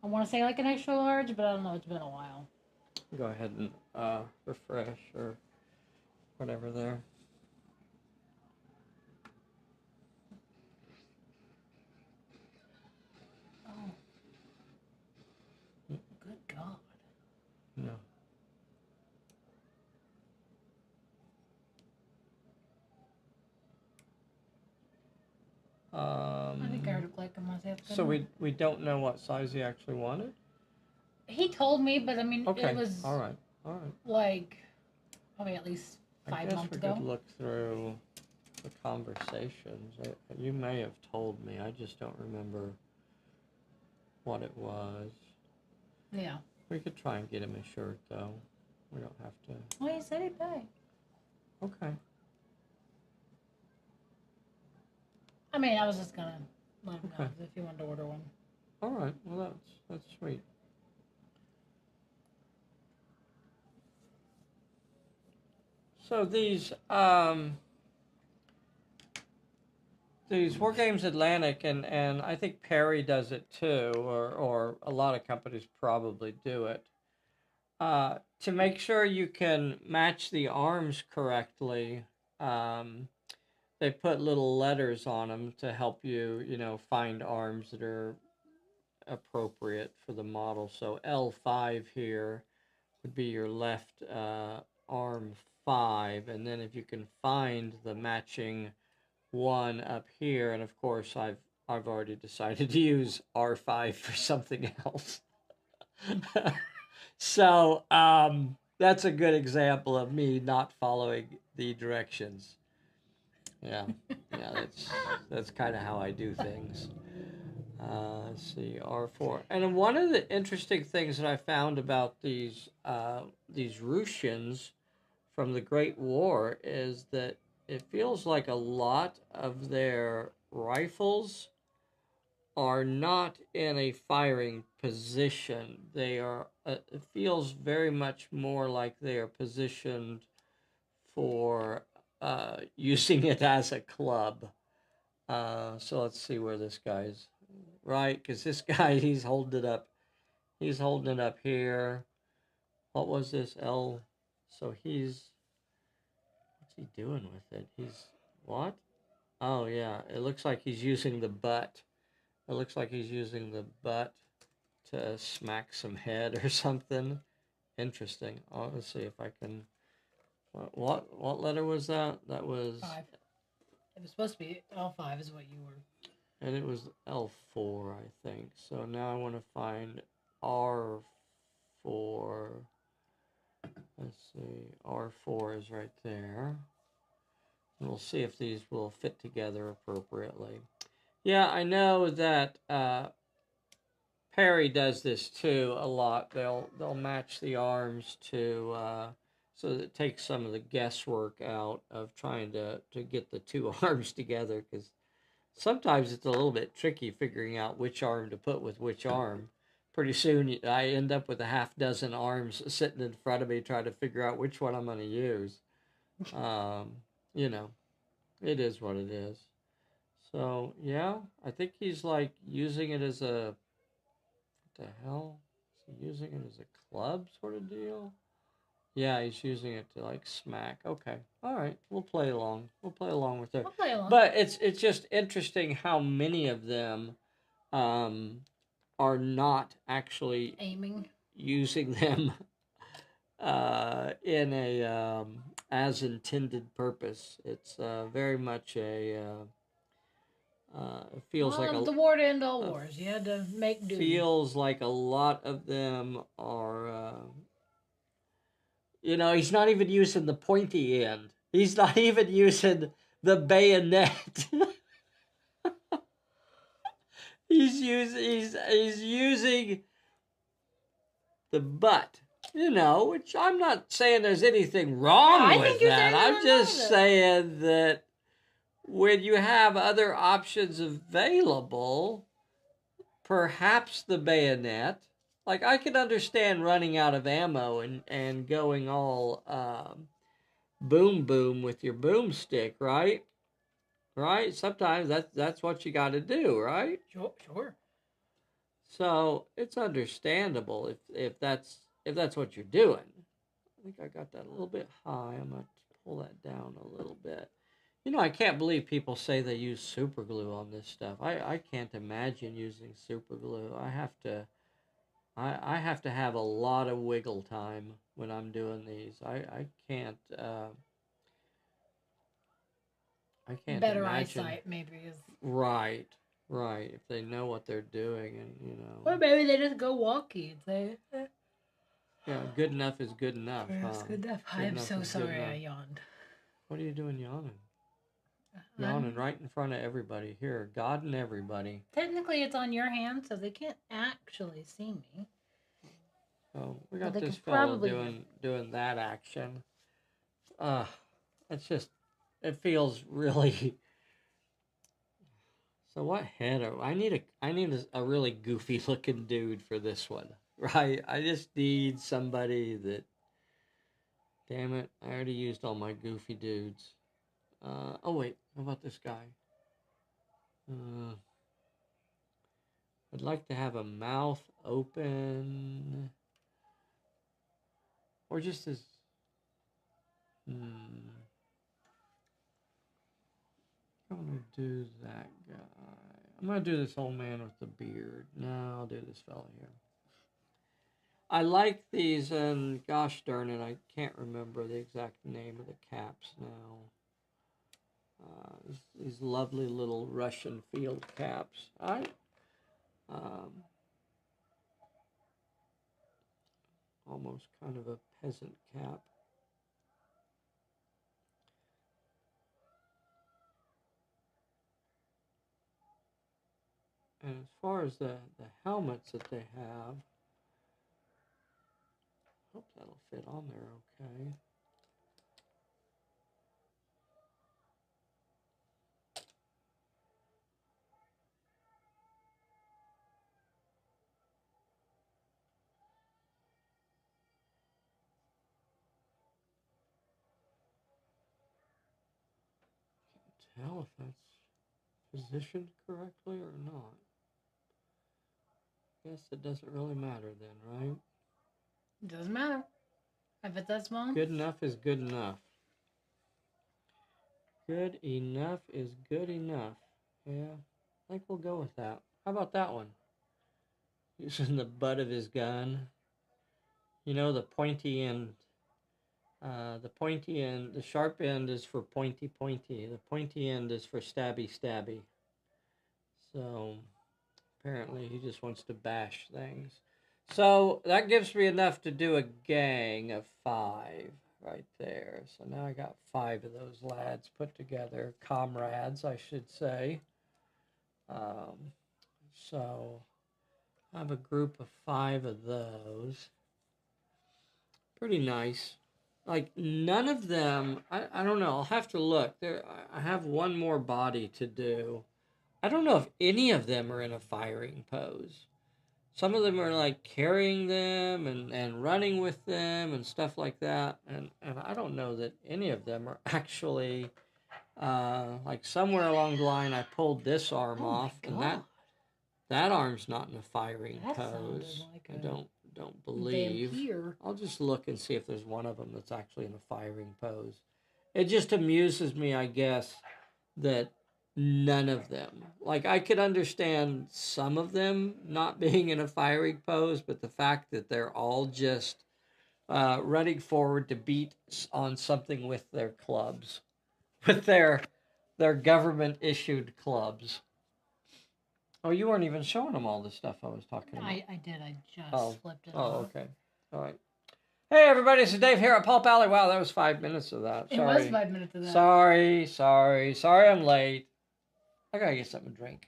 I want to say like an extra large, but I don't know. It's been a while. Go ahead and refresh or whatever there. Oh, good God. No. I think I heard it clicking myself. So we don't know what size he actually wanted? He told me, but I mean, Okay. it was All right. All right. like probably at least I 5 months guess we ago. could look through the conversations. You may have told me. I just don't remember what it was. Yeah. We could try and get him a shirt, though. We don't have to. Well, he said he'd pay. Okay. I mean, I was just gonna let him know Okay. if he wanted to order one. All right. Well, that's sweet. So these War Games Atlantic and I think Perry does it too, or a lot of companies probably do it. To make sure you can match the arms correctly, they put little letters on them to help you, find arms that are appropriate for the model. So L5 here would be your left arm 5, and then if you can find the matching one up here, and of course I've already decided to use R5 for something else. So that's a good example of me not following the directions. Yeah, yeah, that's kind of how I do things. Let's see, R4. And one of the interesting things that I found about these Russians from the Great War is that it feels like a lot of their rifles are not in a firing position. They are. It feels very much more like they are positioned for using it as a club. So let's see where this guy's right, because this guy he's holding it up. He's holding it up here. What was this L? So what's he doing with it? He's what? Oh yeah, it looks like he's using the butt. It looks like he's using the butt to smack some head or something. Interesting. Oh, let's see if I can. What letter was that? That was 5. It was supposed to be L5 is what you were. and it was L4, I think. So now I want to find R4. Let's see. R4 is right there. And we'll see if these will fit together appropriately. Yeah, I know that Perry does this too a lot. They'll match the arms to so that it takes some of the guesswork out of trying to get the two arms together, because sometimes it's a little bit tricky figuring out which arm to put with which arm. Pretty soon I end up with a half dozen arms sitting in front of me trying to figure out which one I'm going to use. Um, you know, it is what it is. So yeah, I think he's like using it as a what the hell? Is he using it as a club sort of deal? Yeah, he's using it to like smack. Okay, all right, we'll play along. We'll play along with it. We'll play along. But it's just interesting how many of them um, are not actually Aiming. using them in a as intended purpose. It's very much a it feels like the war to end all wars. You had to make do. Feels like a lot of them are. He's not even using the pointy end. He's not even using the bayonet. he's using the butt. Which I'm not saying there's anything wrong with that. I'm just saying that when you have other options available, perhaps the bayonet. Like, I can understand running out of ammo and going all boom boom with your boomstick, right? Right? Sometimes that's what you got to do, right? Sure. So it's understandable if that's what you're doing. I think I got that a little bit high. I'm gonna pull that down a little bit. You know, I can't believe people say they use super glue on this stuff. I can't imagine using super glue. I have to have a lot of wiggle time when I'm doing these. I can't Better imagine. eyesight, maybe. Is... Right, right. If they know what they're doing, and you Or know, maybe they just go walkie and say, yeah, good enough is good enough. that's good enough. I Good am enough so is good sorry I enough. yawned. What are you doing yawning? I'm... Yawning right in front of everybody. Here, God and everybody. Technically, it's on your hand, so they can't actually see me. So we But got they this could fellow probably doing that action. It's just it feels really. So what head are I need a really goofy looking dude for this one, right? I just need somebody that. Damn it! I already used all my goofy dudes. Oh wait, how about this guy? Uh, I'd like to have a mouth open, or just as. Hmm. I'm gonna do that guy. I'm gonna do this old man with the beard. No, I'll do this fella here. I like these, and gosh darn it, I can't remember the exact name of the caps now. These lovely little Russian field caps. Um, almost kind of a peasant cap. And as far as the helmets that they have, hope that'll fit on there okay. Can't tell if that's positioned correctly or not. Guess it doesn't really matter then, right? it doesn't matter. If it's that small, Good enough is good enough. Good enough is good enough. Yeah, I think we'll go with that. How about that one? Using the butt of his gun. You know, the pointy end. The pointy end, the sharp end is for pointy pointy. The pointy end is for stabby stabby. So apparently he just wants to bash things. So that gives me enough to do a gang of 5 right there. So now I got 5 of those lads put together, comrades, I should say. So I have a group of 5 of those. Pretty nice. Like none of them, I don't know. I'll have to look. I have one more body to do. I don't know if any of them are in a firing pose. Some of them are like carrying them and running with them and stuff like that. And I don't know that any of them are actually like somewhere along the line I pulled this arm off and that arm's not in a firing pose. Like I don't believe. Vampire. I'll just look and see if there's one of them that's actually in a firing pose. It just amuses me, I guess, that none of them. Like, I could understand some of them not being in a firing pose, but the fact that they're all just running forward to beat on something with their clubs, with their government issued clubs. Oh, you weren't even showing them all the stuff I was talking about. I did. I just flipped it Oh, off. okay. All right. Hey, everybody. This is Dave here at Pulp Alley. Wow, that was 5 minutes of that. It was 5 minutes of that. Sorry, I'm late. I gotta get something to drink.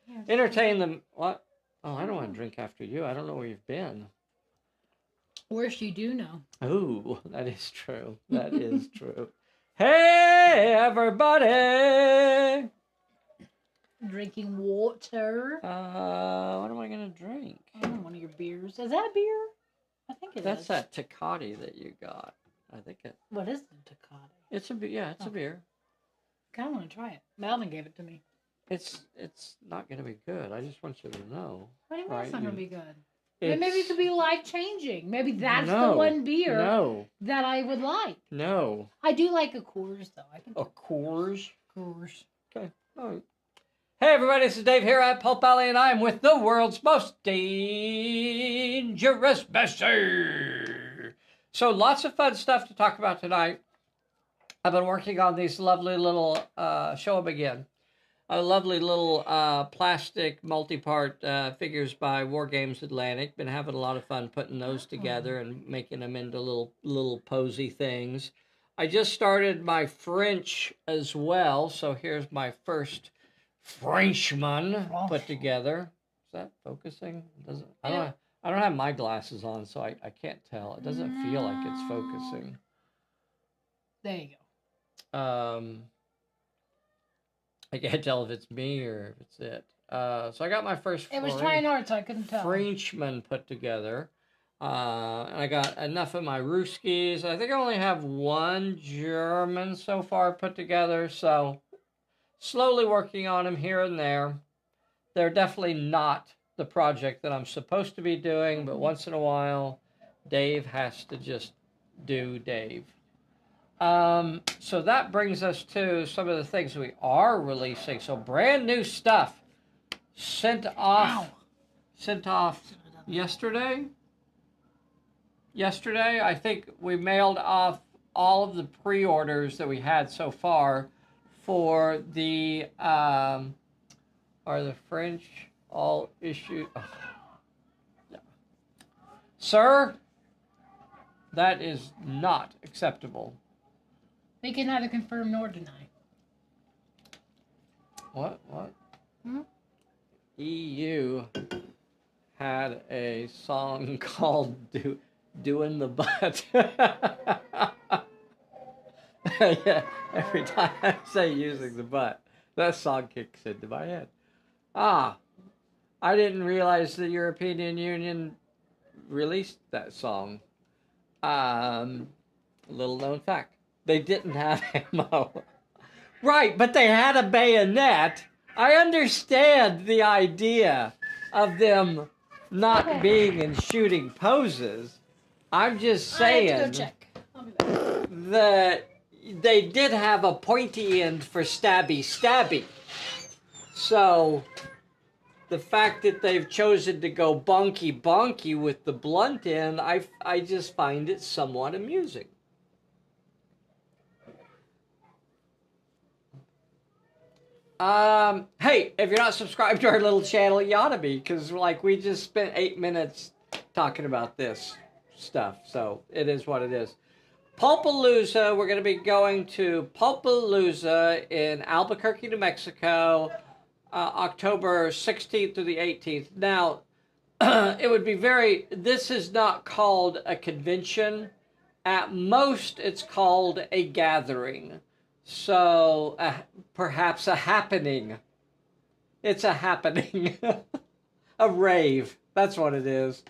Yeah, Entertain them. What? Oh, I don't want to drink after you. I don't know where you've been. Worse, you do know. Oh, that is true. That is true. Hey, everybody. Drinking water. What am I gonna drink? One of your beers. Is that a beer? I think it is. That's that Tecate that you got. I think it. What is the Tecate? It's a beer. Yeah, it's a beer. I kind of want to try it. Melvin gave it to me. It's not going to be good. I just want you to know. What do you mean Right? it's not going to be good? It's, Maybe it could be life changing. Maybe that's no, the one beer no, that I would like. no. I do like a Coors though. I can A Coors? Coors. Okay. All right. Hey everybody, this is Dave here at Pulp Alley, and I'm with the world's most dangerous Bessy. So lots of fun stuff to talk about tonight. I've been working on these lovely little, show them again, lovely little plastic multi-part figures by War Games Atlantic. Been having a lot of fun putting those together and making them into little posy things. I just started my French as well, so here's my first Frenchman put together. Is that focusing? Doesn't I don't have my glasses on, so I can't tell. It doesn't feel like it's focusing. There you go. I can't tell if it's me or if it's it. So I got my first. It was trying hard, so I couldn't tell. Frenchman put together. And I got enough of my Ruskies. I think I only have one German so far put together, so slowly working on them here and there. They're definitely not the project that I'm supposed to be doing, but once in a while, Dave has to just do Dave. So that brings us to some of the things we are releasing. So brand new stuff sent off yesterday. Yesterday, I think we mailed off all of the pre-orders that we had so far for the are the French all issued. Oh. Yeah. Sir, that is not acceptable. They can neither confirm nor deny. What? EU had a song called Doing the Butt. Yeah, every time I say using the butt, that song kicks into my head. I didn't realize the European Union released that song. Little known fact. They didn't have ammo. Right, but they had a bayonet. I understand the idea of them not being in shooting poses. I'm just saying I have to go check. I'll be back. That they did have a pointy end for stabby. So the fact that they've chosen to go bonky with the blunt end, I just find it somewhat amusing. Hey, if you're not subscribed to our little channel, you ought to be, because like we just spent 8 minutes talking about this stuff, so it is what it is. Pulpalooza, we're going to be going to Pulpalooza in Albuquerque, New Mexico, October 16th through the 18th. Now, it would be this is not called a convention. At most, it's called a gathering. So, perhaps a happening. It's a happening. A rave. That's what it is.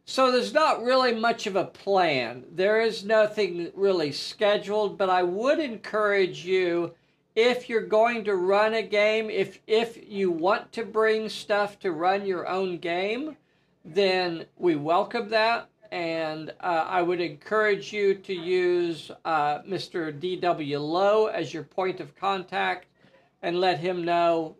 So there's not really much of a plan. There is nothing really scheduled, but I would encourage you, if you're going to run a game, if you want to bring stuff to run your own game, then we welcome that. And I would encourage you to use Mr. D.W. Lowe as your point of contact and let him know,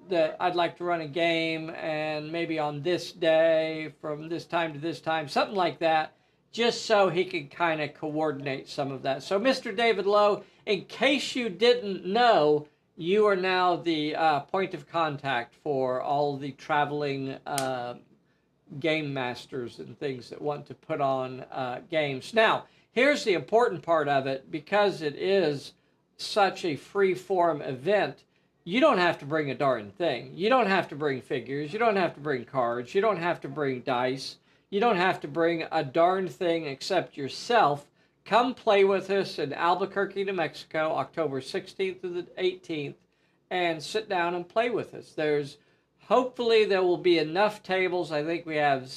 that I'd like to run a game and maybe on this day from this time to this time, something like that, just so he can kind of coordinate some of that. So Mr. David Lowe, in case you didn't know, you are now the point of contact for all the traveling game masters and things that want to put on games. Now, here's the important part of it. Because it is such a free-form event, you don't have to bring a darn thing. You don't have to bring figures. You don't have to bring cards. You don't have to bring dice. You don't have to bring a darn thing except yourself. Come play with us in Albuquerque, New Mexico, October 16th to the 18th, and sit down and play with us. Hopefully there will be enough tables. I think we have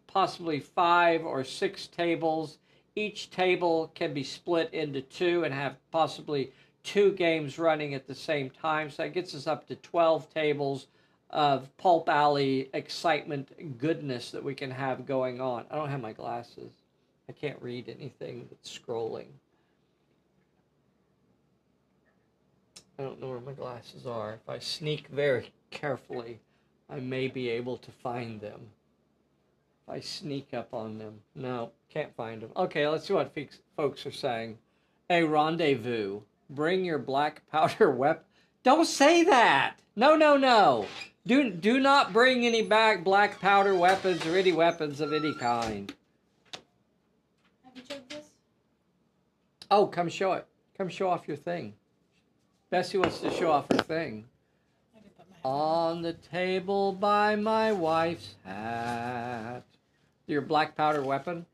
possibly 5 or 6 tables. Each table can be split into 2 and have possibly 2 games running at the same time. So that gets us up to 12 tables of Pulp Alley excitement goodness that we can have going on. I don't have my glasses. I can't read anything that's scrolling. I don't know where my glasses are. If I sneak very carefully, I may be able to find them. If I sneak up on them. No, can't find them. Okay, let's see what folks are saying. A rendezvous. Bring your black powder weapon. Don't say that! No, no, no! Do not bring any black powder weapons or any weapons of any kind. Have you checked this? Oh, come show it. Come show off your thing. Bessy wants to show off her thing. On the table by my wife's hat. Your black powder weapon.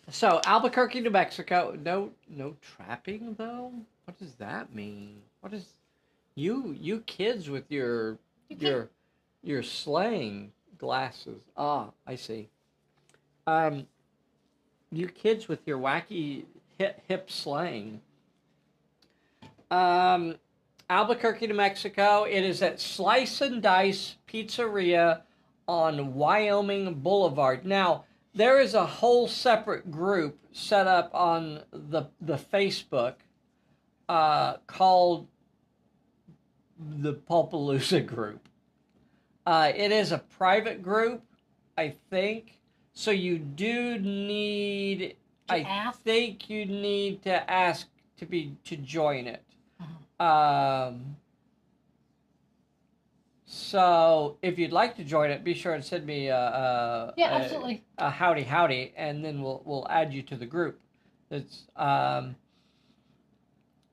So, Albuquerque, New Mexico. No trapping, though? What does that mean? What is... You kids with your slaying glasses. Ah, I see. You kids with your wacky hip slang. Albuquerque, New Mexico. It is at Slice and Dice Pizzeria on Wyoming Boulevard. Now, there is a whole separate group set up on the Facebook called the Pulpalooza group. It is a private group, I think. So you do need... I think you need to ask to join it. So if you'd like to join it, be sure and send me absolutely. A howdy, and then we'll add you to the group. It's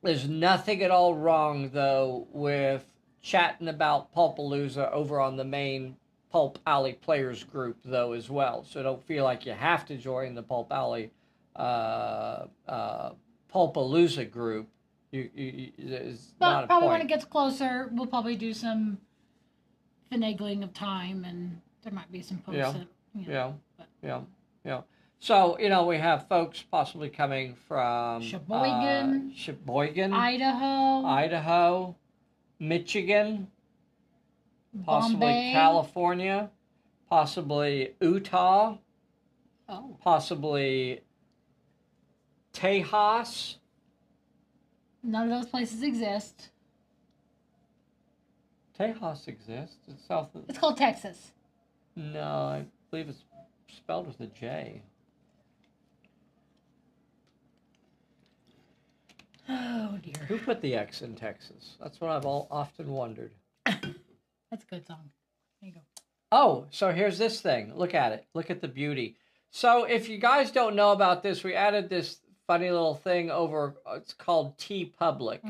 there's nothing at all wrong though with chatting about Pulpalooza over on the main Pulp Alley Players group though as well. So don't feel like you have to join the Pulp Alley Pulpalooza group. But probably when it gets closer, we'll probably do some finagling of time, and there might be some posts. Yeah. So we have folks possibly coming from Sheboygan, Idaho, Michigan, possibly Bombay. California, possibly Utah, possibly Tejas. None of those places exist. Tejas exists. It's south of... It's called Texas. No, I believe it's spelled with a J. Oh, dear. Who put the X in Texas? That's what I've often wondered. That's a good song. There you go. Oh, so here's this thing. Look at it. Look at the beauty. So if you guys don't know about this, we added this funny little thing over. It's called TeePublic.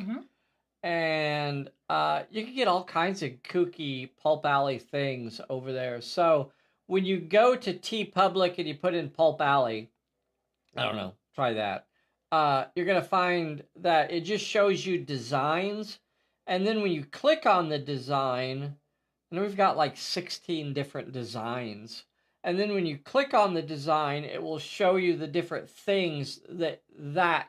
And you can get all kinds of kooky Pulp Alley things over there. So when you go to TeePublic and you put in Pulp Alley, I don't know, try that. You're going to find that it just shows you designs. And then when you click on the design, and we've got like 16 different designs. And then when you click on the design, it will show you the different things that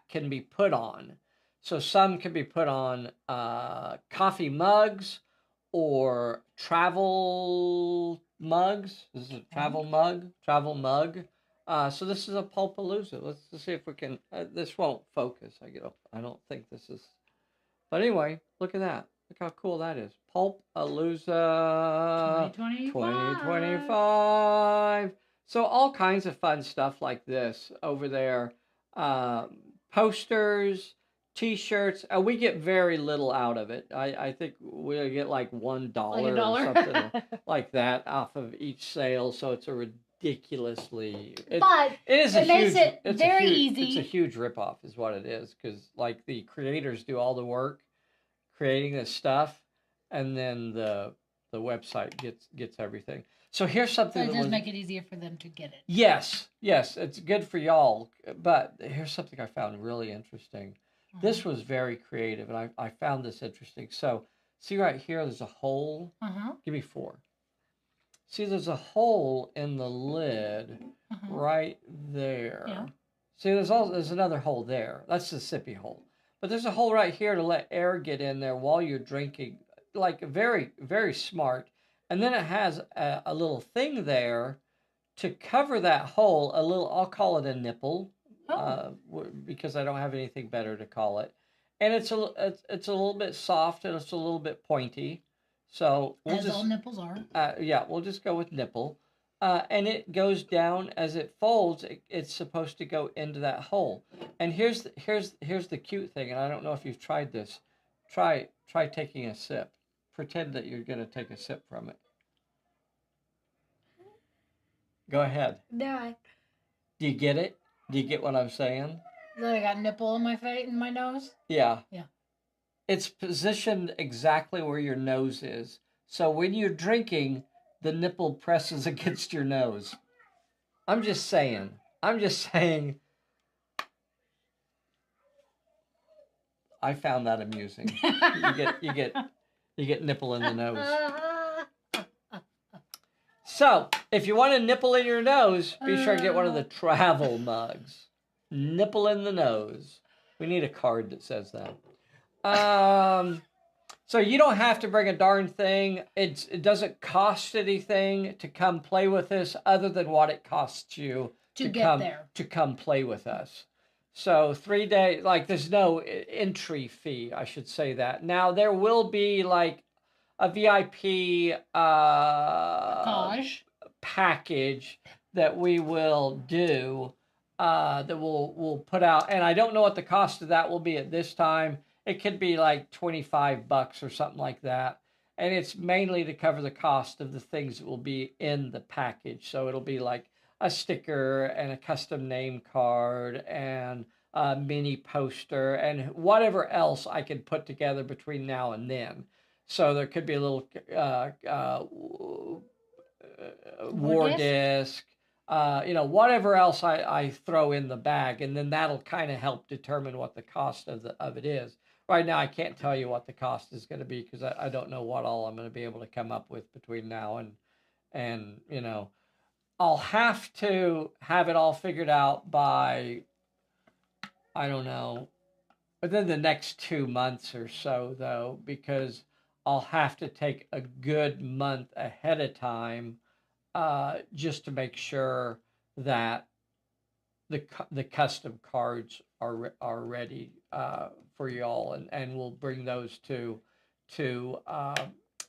can be put on. So some can be put on coffee mugs or travel mugs. This is a travel mug. So this is a Pulpalooza. Let's see if we can... this won't focus. I don't think this is... But anyway, look at that. Look how cool that is. Pulpalooza 2025. So all kinds of fun stuff like this over there. Posters, T-shirts. We get very little out of it. I think we'll get like $1 or something like that off of each sale. So it's a ridiculously... It makes it very easy. It's a huge ripoff is what it is. Because like the creators do all the work creating this stuff, and then the website gets everything. So here's something that does make it easier for them to get it. Yes, it's good for y'all. But here's something I found really interesting. This was very creative, and I found this interesting. So see right here, there's a hole. Give me 4. See, there's a hole in the lid right there. Yeah. See, there's another hole there. That's the sippy hole. But there's a hole right here to let air get in there while you're drinking. Like very, very smart. And then it has a little thing there to cover that hole. A little, I'll call it a nipple, because I don't have anything better to call it. And it's a little bit soft and it's a little bit pointy. So as all nipples are. Yeah, we'll just go with nipple. And it goes down as it folds. It's supposed to go into that hole. And here's the cute thing. And I don't know if you've tried this. Try taking a sip. Pretend that you're gonna take a sip from it. Go ahead. No. Do you get it? Do you get what I'm saying? That I got nipple in my face, in my nose. Yeah. Yeah. It's positioned exactly where your nose is. So when you're drinking, the nipple presses against your nose. I'm just saying. I found that amusing. You get nipple in the nose. So, if you want a nipple in your nose, be sure to get one of the travel mugs. Nipple in the nose. We need a card that says that. So you don't have to bring a darn thing. It doesn't cost anything to come play with this other than what it costs you to come play with us. So 3 days, like there's no entry fee, I should say that. Now there will be like a VIP package that we will do, that we'll put out. And I don't know what the cost of that will be at this time. It could be like $25 or something like that. And it's mainly to cover the cost of the things that will be in the package. So it'll be like a sticker and a custom name card and a mini poster and whatever else I can put together between now and then. So there could be a little war disc, whatever else I throw in the bag, and then that'll kind of help determine what the cost of it is. Right now, I can't tell you what the cost is going to be because I don't know what all I'm going to be able to come up with between now and I'll have to have it all figured out by, I don't know, within the next 2 months or so, though, because I'll have to take a good month ahead of time, just to make sure that the custom cards are ready for y'all, and we'll bring those to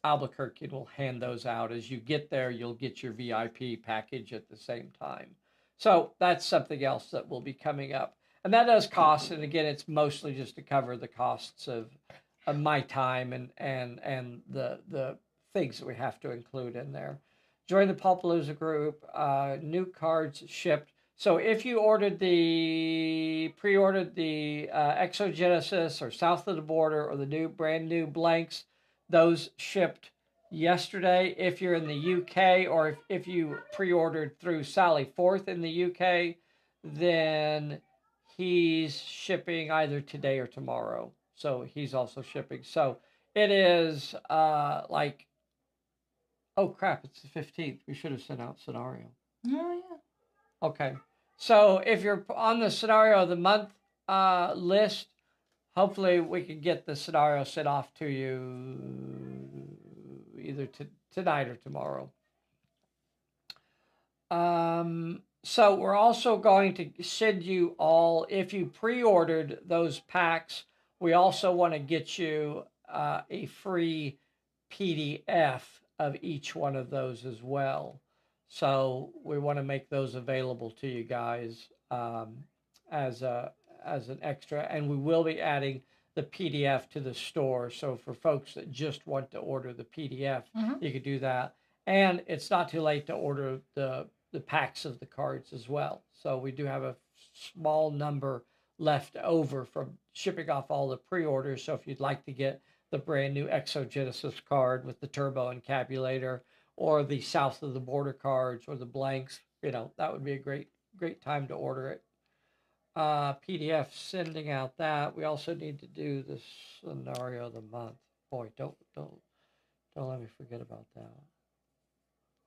Albuquerque, and we'll hand those out. As you get there, you'll get your VIP package at the same time. So that's something else that will be coming up. And that does cost, and again, it's mostly just to cover the costs of my time and the things that we have to include in there. Join the Pulpalooza group. New cards shipped. So if you pre-ordered the Exogenesis or South of the Border or the brand new blanks, those shipped yesterday. If you're in the UK, or if you pre-ordered through Sally Forth in the UK, then he's shipping either today or tomorrow. So he's also shipping. So it is like, oh crap, it's the 15th. We should have sent out scenario. Oh, yeah. Okay. So if you're on the scenario of the month list, hopefully we can get the scenario sent off to you either tonight or tomorrow. So we're also going to send you all, if you pre-ordered those packs, we also want to get you a free PDF of each one of those as well. So we want to make those available to you guys as an extra, and we will be adding the PDF to the store. So for folks that just want to order the PDF, you could do that. And it's not too late to order the packs of the cards as well. So we do have a small number left over from shipping off all the pre-orders. So if you'd like to get the brand new Exogenesis card with the turbo encabulator, or the South of the Border cards, or the blanks, that would be a great time to order it. PDF, sending out that. We also need to do the scenario of the month. Boy, don't let me forget about that.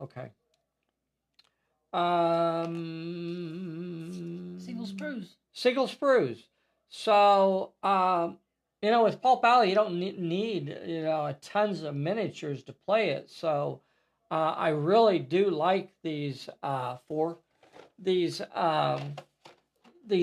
Okay. Single sprues. Single sprues. So, with Pulp Alley, you don't need tons of miniatures to play it. So, I really do like these these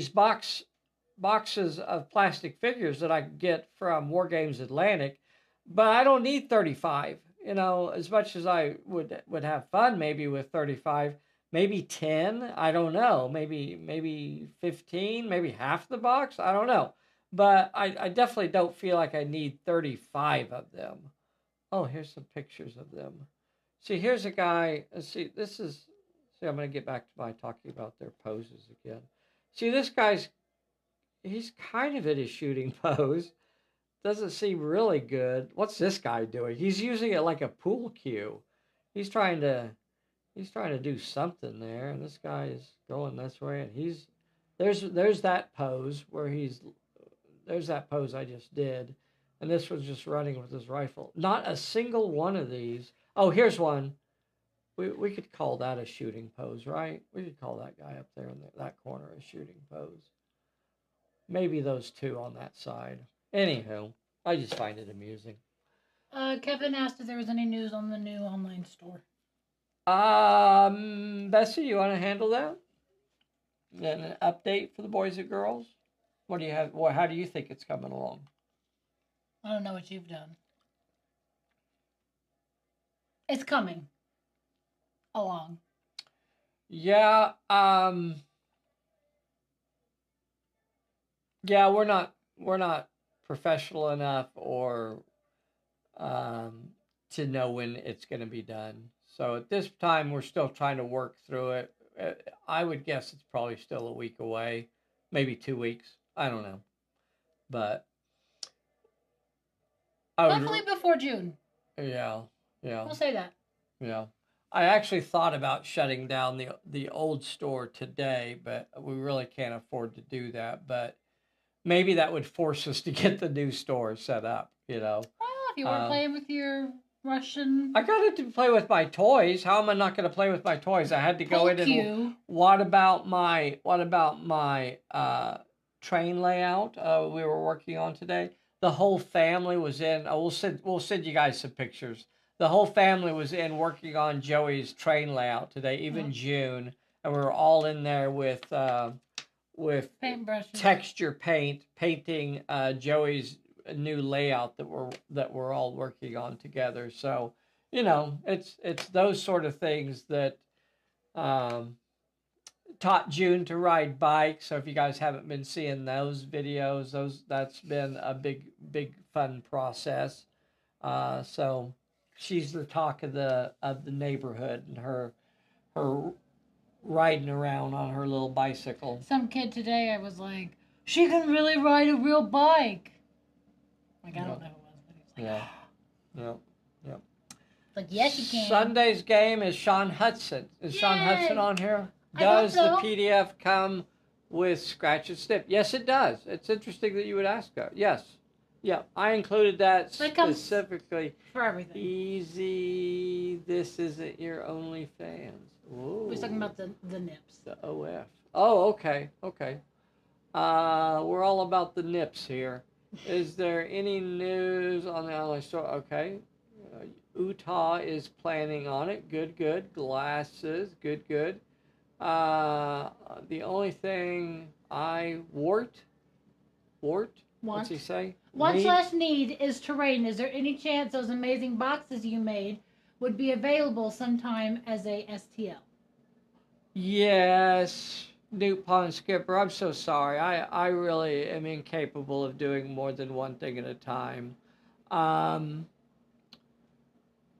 boxes of plastic figures that I get from War Games Atlantic, but I don't need 35. As much as I would have fun maybe with 35, maybe 10, I don't know, maybe 15, maybe half the box, I don't know. But I definitely don't feel like I need 35 of them. Oh, here's some pictures of them. See, here's a guy. See, I'm going to get back to my talking about their poses again. See, this guy's, he's kind of in his shooting pose. Doesn't seem really good. What's this guy doing? He's using it like a pool cue. He's trying to do something there, and this guy is going this way, and there's that pose where there's that pose I just did, and this was just running with his rifle. Not a single one of these. Oh, here's one. We could call that a shooting pose, right? We could call that guy up there in that corner a shooting pose. Maybe those two on that side. Anywho, I just find it amusing. Kevin asked if there was any news on the new online store. Bessy, you want to handle that? An update for the boys and girls? What do you have? Well, how do you think it's coming along? I don't know what you've done. It's coming along. Yeah. Yeah, we're not professional enough or to know when it's going to be done. So at this time, we're still trying to work through it. I would guess it's probably still a week away, maybe 2 weeks. I don't know, but hopefully before June. Yeah. We'll say that. Yeah. I actually thought about shutting down the old store today, but we really can't afford to do that. But maybe that would force us to get the new store set up, Well, if you were playing with your Russian... I got it to play with my toys. How am I not going to play with my toys? I had to go in and... What about my train layout we were working on today? The whole family was in... we'll send you guys some pictures. The whole family was in working on Joey's train layout today, even June. And we were all in there with paintbrushes, texture painting Joey's new layout that we're all working on together. So, it's those sort of things that taught June to ride bikes. So if you guys haven't been seeing those videos, that's been a big fun process. So she's the talk of the neighborhood, and her riding around on her little bicycle. Some kid today, I was like, she can really ride a real bike. Like, I don't know who it was, but he was like, Yep. Like, yes, you can. Sunday's game is Sean Hudson. Is Sean Hudson on here? Does the PDF come with scratch and snip? Yes, it does. It's interesting that you would ask that. Yes. Yeah, I included that specifically. For everything. Easy. This isn't your OnlyFans. We're talking about the nips. The OF. Oh, okay. We're all about the nips here. Is there any news on the online store? Okay. Utah is planning on it. Good. Glasses. Good. The only thing Wart? What's he say? Need is terrain. Is there any chance those amazing boxes you made would be available sometime as a STL? Yes, Newt Pond Skipper. I'm so sorry. I really am incapable of doing more than one thing at a time. I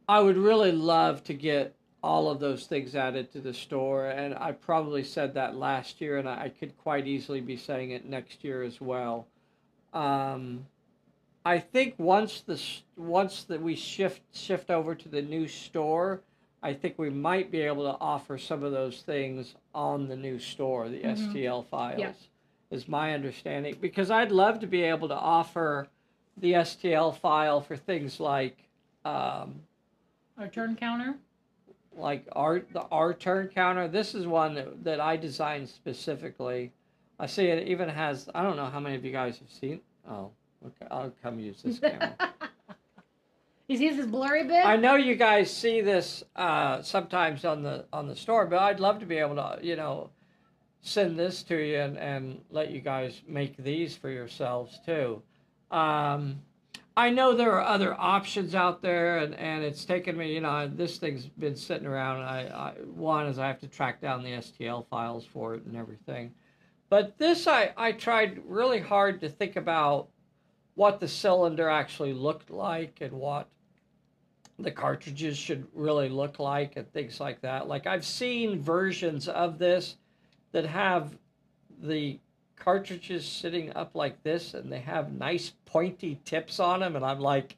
would really love to get all of those things added to the store, and I probably said that last year, and I could quite easily be saying it next year as well. I think once that we shift over to the new store, I think we might be able to offer some of those things on the new store, the STL files, is my understanding. Because I'd love to be able to offer the STL file for things like our turn counter. Like our turn counter. This is one that I designed specifically. I see it even has, I don't know how many of you guys have seen. Oh, okay. I'll come use this camera. You see this blurry bit? I know you guys see this sometimes on the store, but I'd love to be able to, send this to you and let you guys make these for yourselves too. I know there are other options out there, and it's taken me, this thing's been sitting around. One is I have to track down the STL files for it and everything. But this, I tried really hard to think about what the cylinder actually looked like and what the cartridges should really look like and things like that. Like I've seen versions of this that have the cartridges sitting up like this and they have nice pointy tips on them, and I'm like,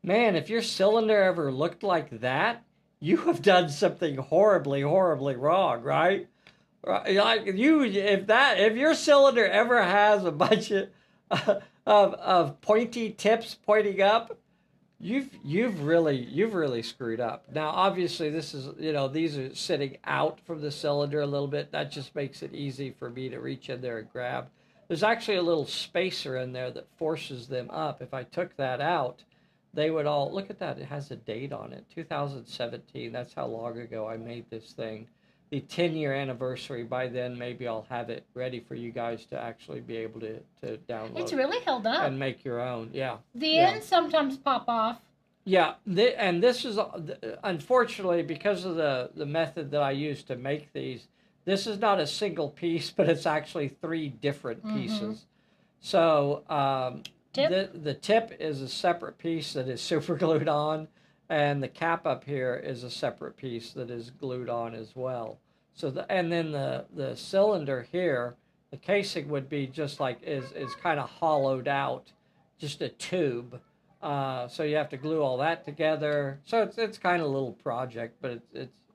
man, if your cylinder ever looked like that, you have done something horribly wrong, right? Like if your cylinder ever has a bunch of pointy tips pointing up, you've really screwed up. Now, obviously, this is, these are sitting out from the cylinder a little bit. That just makes it easy for me to reach in there and grab. There's actually a little spacer in there that forces them up. If I took that out, they would all, look at that. It has a date on it, 2017. That's how long ago I made this thing. The 10-year anniversary. By then, maybe I'll have it ready for you guys to actually be able to download. It's really held up. And make your own, yeah. The ends sometimes pop off. Yeah, and this is, unfortunately, because of the method that I use to make these, this is not a single piece, but it's actually 3 different pieces. So the tip is a separate piece that is super glued on, and the cap up here is a separate piece that is glued on as well. So and then the cylinder here, the casing would be just like is kind of hollowed out, just a tube. So you have to glue all that together. So it's kind of a little project, but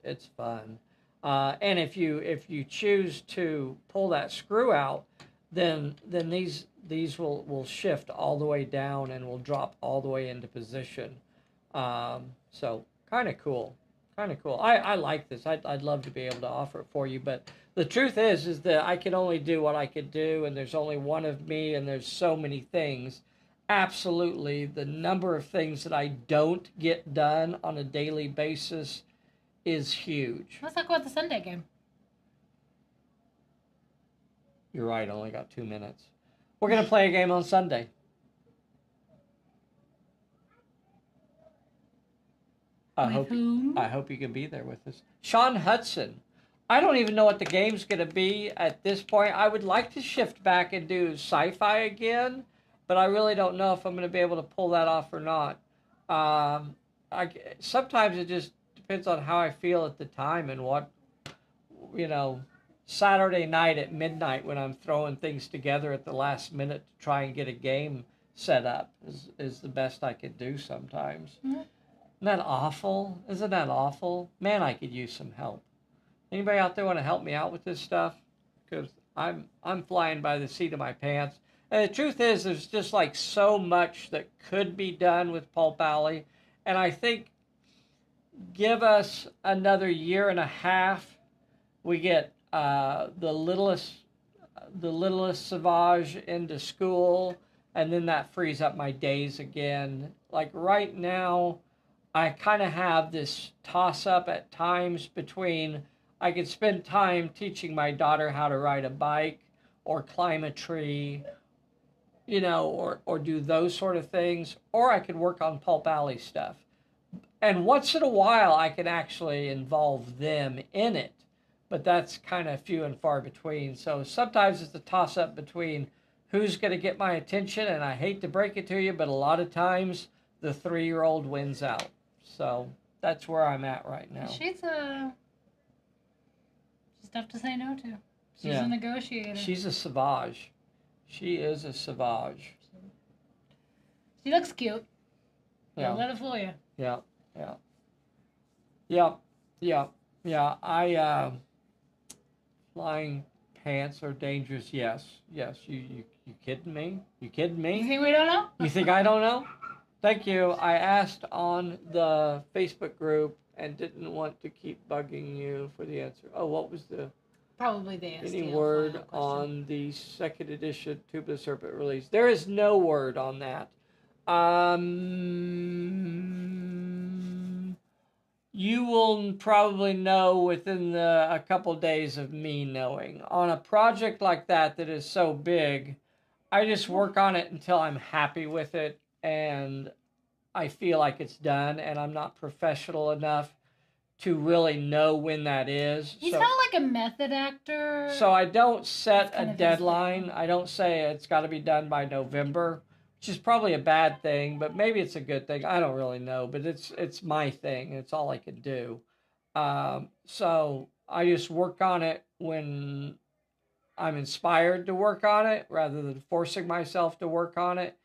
it's fun. And if you choose to pull that screw out, then these will shift all the way down and will drop all the way into position. So kind of cool. I like this. I'd love to be able to offer it for you, but the truth is that I can only do what I could do, and there's only one of me, and there's so many things. Absolutely, the number of things that I don't get done on a daily basis is huge. Let's talk about the Sunday game. You're right, I only got 2 minutes. We're going to play a game on Sunday. I hope you can be there with us. Sean Hudson. I don't even know what the game's going to be at this point. I would like to shift back and do sci-fi again, but I really don't know if I'm going to be able to pull that off or not. Sometimes it just depends on how I feel at the time and what, Saturday night at midnight when I'm throwing things together at the last minute to try and get a game set up is the best I could do sometimes. Mm-hmm. Isn't that awful? Isn't that awful? Man, I could use some help. Anybody out there want to help me out with this stuff? Because I'm flying by the seat of my pants. And the truth is, there's just like so much that could be done with Pulp Alley. And I think give us another 1.5 years, we get the littlest Savage into school, and then that frees up my days again. Like right now, I kind of have this toss-up at times between I could spend time teaching my daughter how to ride a bike or climb a tree, or do those sort of things, or I could work on Pulp Alley stuff. And once in a while, I can actually involve them in it, but that's kind of few and far between. So sometimes it's a toss-up between who's going to get my attention, and I hate to break it to you, but a lot of times the 3-year-old wins out. So that's where I'm at right now. She's tough to say no to. She's a negotiator. She's a Savage. She is a Savage. She looks cute. Yeah. Don't let it fool you. Yeah. Flying pants are dangerous. Yes. You kidding me? You think we don't know? You think I don't know? Thank you. I asked on the Facebook group and didn't want to keep bugging you for the answer. Oh, what was the Probably the ASTL Any word file question. on the second edition Tube of the Serpent release? There is no word on that. You will probably know within a couple days of me knowing. On a project like that is so big, I just work on it until I'm happy with it and I feel like it's done, and I'm not professional enough to really know when that is. He's kind of like a method actor. So I don't set a deadline. I don't say it's got to be done by November, which is probably a bad thing, but maybe it's a good thing. I don't really know, but it's my thing. It's all I can do. So I just work on it when I'm inspired to work on it rather than forcing myself to work on it.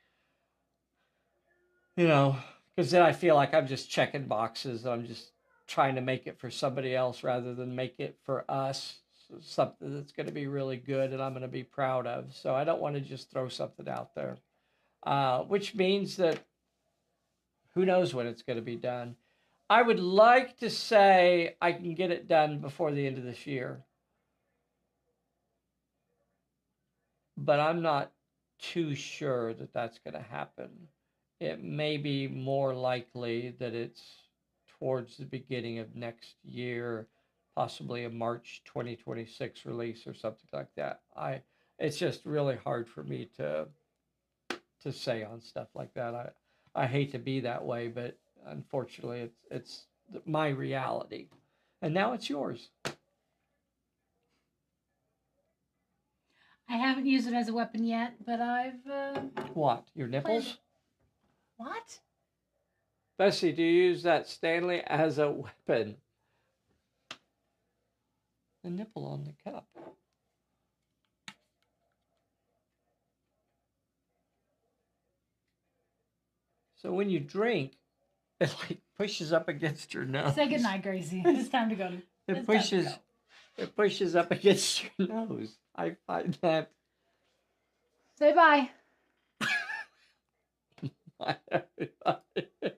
You know, because then I feel like I'm just checking boxes. I'm just trying to make it for somebody else rather than make it for us. Something that's going to be really good and I'm going to be proud of. So I don't want to just throw something out there. Which means that who knows when it's going to be done. I would like to say I can get it done before the end of this year. But I'm not too sure that that's going to happen. It may be more likely that it's towards the beginning of next year, possibly a March 2026 release or something like that. It's just really hard for me to say on stuff like that. I hate to be that way, but unfortunately it's my reality. And now it's yours. I haven't used it as a weapon yet, but I've... What? Your nipples? What? Bessy, do you use that Stanley as a weapon? The nipple on the cup. So when you drink, it like pushes up against your nose. Say goodnight, Gracie. It's time to go. It pushes up against your nose. I find that. Say bye. Bye, everybody.